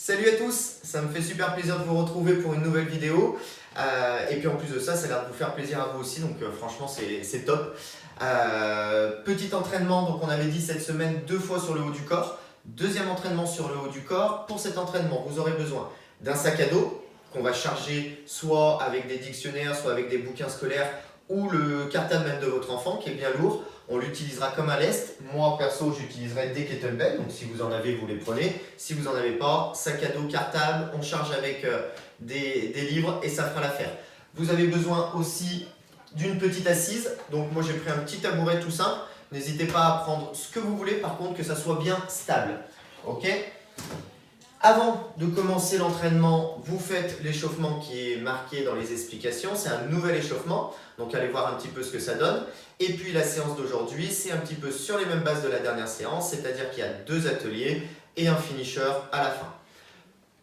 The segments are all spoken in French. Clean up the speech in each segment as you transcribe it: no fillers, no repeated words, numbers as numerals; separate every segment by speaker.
Speaker 1: Salut à tous, ça me fait super plaisir de vous retrouver pour une nouvelle vidéo. Et puis en plus de ça, ça a l'air de vous faire plaisir à vous aussi, donc franchement c'est top. Petit entraînement, donc on avait dit cette semaine 2 fois sur le haut du corps. Deuxième entraînement sur le haut du corps. Pour cet entraînement, vous aurez besoin d'un sac à dos qu'on va charger soit avec des dictionnaires, soit avec des bouquins scolaires ou le cartable même de votre enfant qui est bien lourd. On l'utilisera comme un lest. Moi, perso, j'utiliserai des kettlebells. Donc, si vous en avez, vous les prenez. Si vous n'en avez pas, sac à dos, cartable, on charge avec des livres et ça fera l'affaire. Vous avez besoin aussi d'une petite assise. Donc, moi, j'ai pris un petit tabouret tout simple. N'hésitez pas à prendre ce que vous voulez, par contre, que ça soit bien stable. Ok ? Avant de commencer l'entraînement, vous faites l'échauffement qui est marqué dans les explications. C'est un nouvel échauffement, donc allez voir un petit peu ce que ça donne. Et puis la séance d'aujourd'hui, c'est un petit peu sur les mêmes bases de la dernière séance, c'est-à-dire qu'il y a 2 ateliers et un finisher à la fin.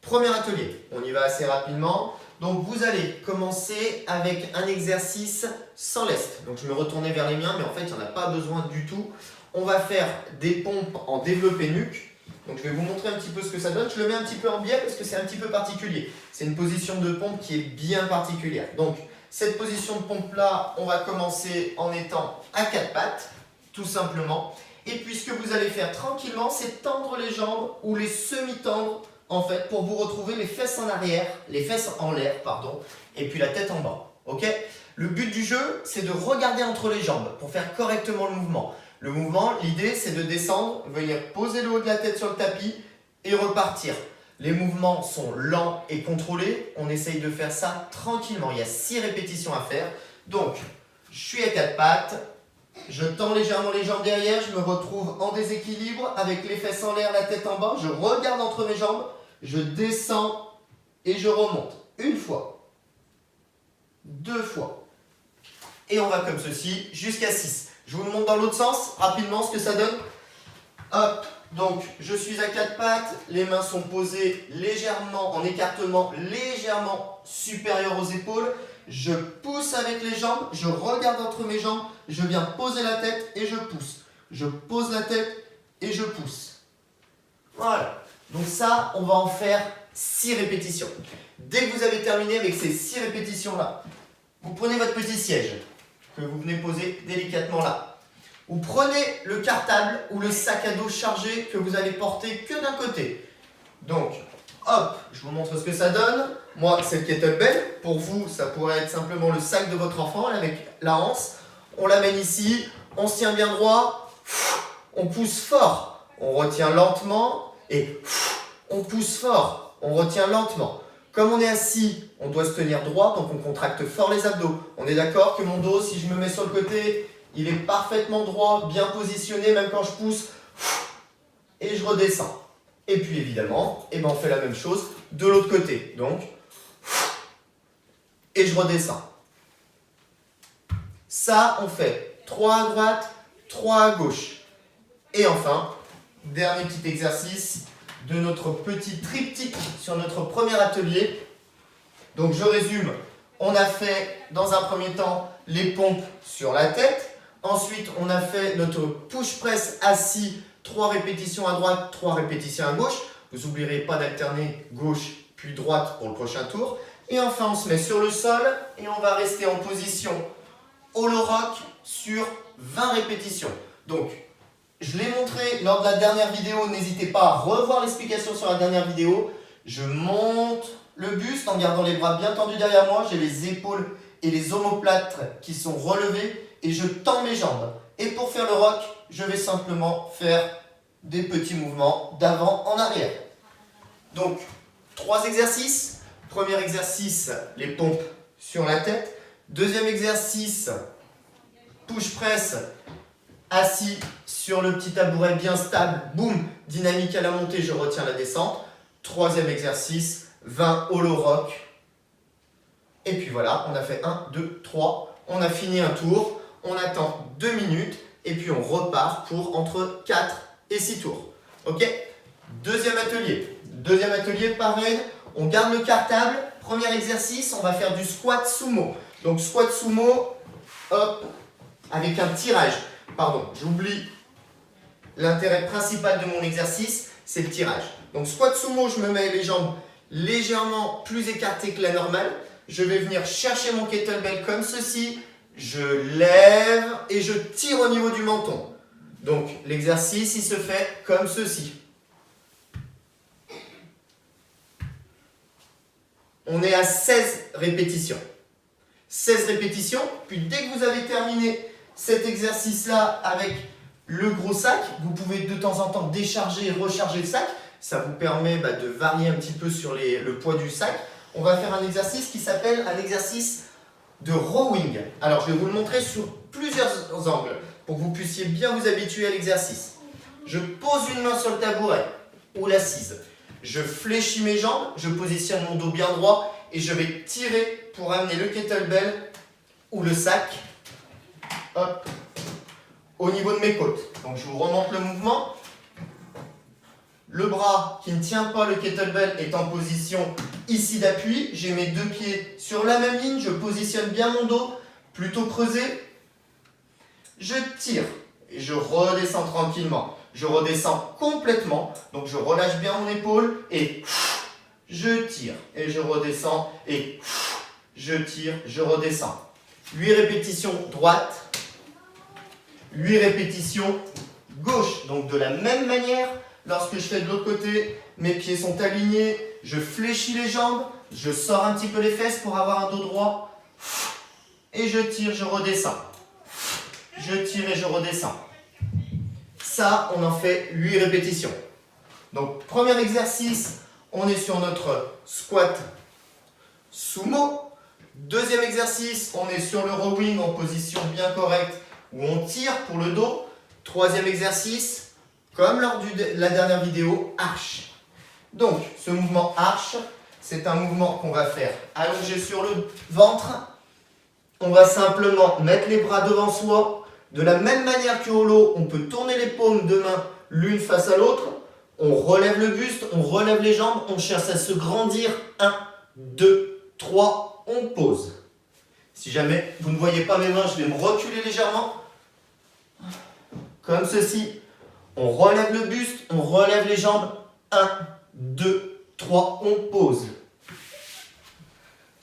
Speaker 1: Premier atelier, on y va assez rapidement. Donc vous allez commencer avec un exercice sans lest. Donc je me retournais vers les miens, mais en fait il n'y en a pas besoin du tout. On va faire des pompes en développé nuque. Donc je vais vous montrer un petit peu ce que ça donne. Je le mets un petit peu en biais parce que c'est un petit peu particulier. C'est une position de pompe qui est bien particulière. Donc cette position de pompe là, on va commencer en étant à 4 pattes, tout simplement. Et puis ce que vous allez faire tranquillement, c'est tendre les jambes ou les semi-tendre en fait pour vous retrouver les fesses en arrière, les fesses en l'air, pardon, et puis la tête en bas. Ok ? Le but du jeu, c'est de regarder entre les jambes pour faire correctement le mouvement. Le mouvement, l'idée, c'est de descendre, venir poser le haut de la tête sur le tapis et repartir. Les mouvements sont lents et contrôlés. On essaye de faire ça tranquillement. Il y a 6 répétitions à faire. Donc, je suis à 4 pattes. Je tends légèrement les jambes derrière. Je me retrouve en déséquilibre avec les fesses en l'air, la tête en bas. Je regarde entre mes jambes. Je descends et je remonte. 1 fois. 2 fois. Et on va comme ceci jusqu'à 6. Je vous le montre dans l'autre sens, rapidement, ce que ça donne. Hop, donc je suis à 4 pattes, les mains sont posées légèrement, en écartement légèrement supérieur aux épaules. Je pousse avec les jambes, je regarde entre mes jambes, je viens poser la tête et je pousse. Je pose la tête et je pousse. Voilà, donc ça, on va en faire 6 répétitions. Dès que vous avez terminé avec ces 6 répétitions-là, vous prenez votre petit siège que vous venez poser délicatement là. Vous prenez le cartable ou le sac à dos chargé que vous allez porter que d'un côté. Donc, hop, je vous montre ce que ça donne. Moi, c'est le kettlebell. Pour vous, ça pourrait être simplement le sac de votre enfant avec la hanse. On l'amène ici, on se tient bien droit, on pousse fort, on retient lentement et on pousse fort, on retient lentement. Comme on est assis, on doit se tenir droit, donc on contracte fort les abdos. On est d'accord que mon dos, si je me mets sur le côté, il est parfaitement droit, bien positionné, même quand je pousse, et je redescends. Et puis évidemment, on fait la même chose de l'autre côté. Donc, et je redescends. Ça, on fait 3 à droite, 3 à gauche. Et enfin, dernier petit exercice de notre petit triptyque sur notre premier atelier. Donc je résume, on a fait dans un premier temps les pompes sur la tête. Ensuite, on a fait notre push-press assis, 3 répétitions à droite, 3 répétitions à gauche. Vous n'oublierez pas d'alterner gauche puis droite pour le prochain tour. Et enfin, on se met sur le sol et on va rester en position hollow rock sur 20 répétitions. Donc, je l'ai montré lors de la dernière vidéo, n'hésitez pas à revoir l'explication sur la dernière vidéo. Je monte le buste en gardant les bras bien tendus derrière moi. J'ai les épaules et les omoplates qui sont relevés et je tends mes jambes. Et pour faire le rock, je vais simplement faire des petits mouvements d'avant en arrière. Donc, 3 exercices. Premier exercice, les pompes sur la tête. Deuxième exercice, push press. Assis sur le petit tabouret bien stable, boum, dynamique à la montée, je retiens la descente. Troisième exercice, 20 hollow rock. Et puis voilà, on a fait 1, 2, 3. On a fini un tour, on attend 2 minutes et puis on repart pour entre 4 et 6 tours. Ok ? Deuxième atelier, pareil, on garde le cartable. Premier exercice, on va faire du squat sumo. Donc squat sumo, hop, avec un tirage. Pardon, j'oublie l'intérêt principal de mon exercice, c'est le tirage. Donc squat sumo, je me mets les jambes légèrement plus écartées que la normale. Je vais venir chercher mon kettlebell comme ceci. Je lève et je tire au niveau du menton. Donc l'exercice, il se fait comme ceci. On est à 16 répétitions. 16 répétitions, puis dès que vous avez terminé cet exercice-là avec le gros sac, vous pouvez de temps en temps décharger et recharger le sac. Ça vous permet de varier un petit peu sur le poids du sac. On va faire un exercice qui s'appelle un exercice de rowing. Alors je vais vous le montrer sur plusieurs angles pour que vous puissiez bien vous habituer à l'exercice. Je pose une main sur le tabouret ou l'assise. Je fléchis mes jambes, je positionne mon dos bien droit et je vais tirer pour amener le kettlebell ou le sac au niveau de mes côtes. Donc je vous remonte le mouvement. Le bras qui ne tient pas le kettlebell est en position ici d'appui. J'ai mes deux pieds sur la même ligne. Je positionne bien mon dos, plutôt creusé. Je tire et je redescends tranquillement. Je redescends complètement. Donc je relâche bien mon épaule et je tire. Et je redescends et je tire, je redescends. 8 répétitions droite. 8 répétitions gauche. Donc de la même manière, lorsque je fais de l'autre côté, mes pieds sont alignés, je fléchis les jambes, je sors un petit peu les fesses pour avoir un dos droit. Et je tire, je redescends. Je tire et je redescends. Ça, on en fait 8 répétitions. Donc, premier exercice, on est sur notre squat sumo. Deuxième exercice, on est sur le rowing en position bien correcte où on tire pour le dos. Troisième exercice, comme lors de la dernière vidéo, arche. Donc, ce mouvement arche, c'est un mouvement qu'on va faire allongé sur le ventre. On va simplement mettre les bras devant soi. De la même manière qu'au holo, on peut tourner les paumes de main l'une face à l'autre. On relève le buste, on relève les jambes, on cherche à se grandir. 1, 2, 3, on pose. Si jamais vous ne voyez pas mes mains, je vais me reculer légèrement. Comme ceci. On relève le buste, on relève les jambes. 1, 2, 3, on pose.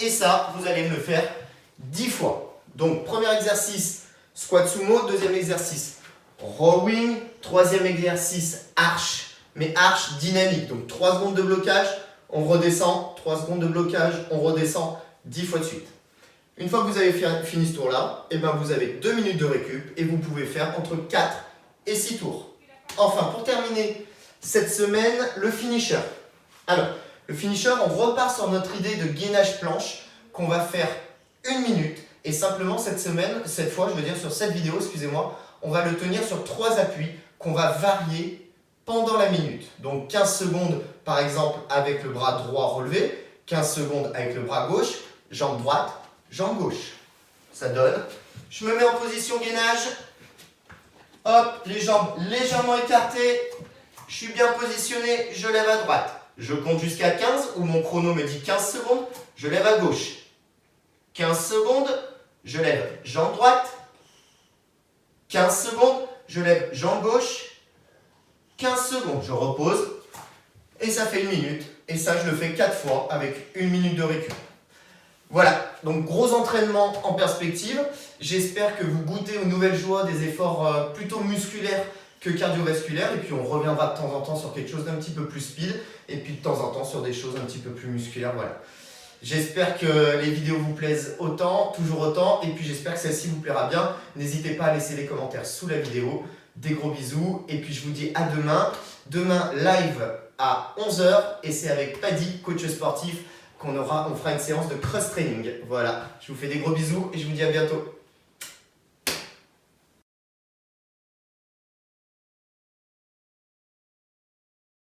Speaker 1: Et ça, vous allez me le faire 10 fois. Donc, premier exercice, squat sumo. Deuxième exercice, rowing. Troisième exercice, arche. Mais arche dynamique. Donc, 3 secondes de blocage, on redescend. 3 secondes de blocage, on redescend 10 fois de suite. Une fois que vous avez fini ce tour-là, vous avez 2 minutes de récup et vous pouvez faire entre 4 et 6 tours. Enfin, pour terminer cette semaine, le finisher. Alors, le finisher, on repart sur notre idée de gainage planche qu'on va faire 1 minute. Et simplement, cette fois, sur cette vidéo, excusez-moi, on va le tenir sur 3 appuis qu'on va varier pendant la minute. Donc 15 secondes, par exemple, avec le bras droit relevé, 15 secondes avec le bras gauche, jambe droite, jambe gauche. Ça donne. Je me mets en position gainage. Hop, les jambes légèrement écartées. Je suis bien positionné, je lève à droite. Je compte jusqu'à 15, où mon chrono me dit 15 secondes. Je lève à gauche. 15 secondes, je lève jambe droite. 15 secondes, je lève jambe gauche. 15 secondes, je repose. Et ça fait 1 minute. Et ça, je le fais 4 fois avec 1 minute de récup. Voilà, donc gros entraînement en perspective. J'espère que vous goûtez aux nouvelles joies des efforts plutôt musculaires que cardiovasculaires. Et puis on reviendra de temps en temps sur quelque chose d'un petit peu plus speed. Et puis de temps en temps sur des choses un petit peu plus musculaires. Voilà. J'espère que les vidéos vous plaisent autant, toujours autant. Et puis j'espère que celle-ci vous plaira bien. N'hésitez pas à laisser les commentaires sous la vidéo. Des gros bisous. Et puis je vous dis à demain. Demain, live à 11 h. Et c'est avec Paddy, coach sportif, on fera une séance de cross training. Voilà, je vous fais des gros bisous et je vous dis à bientôt.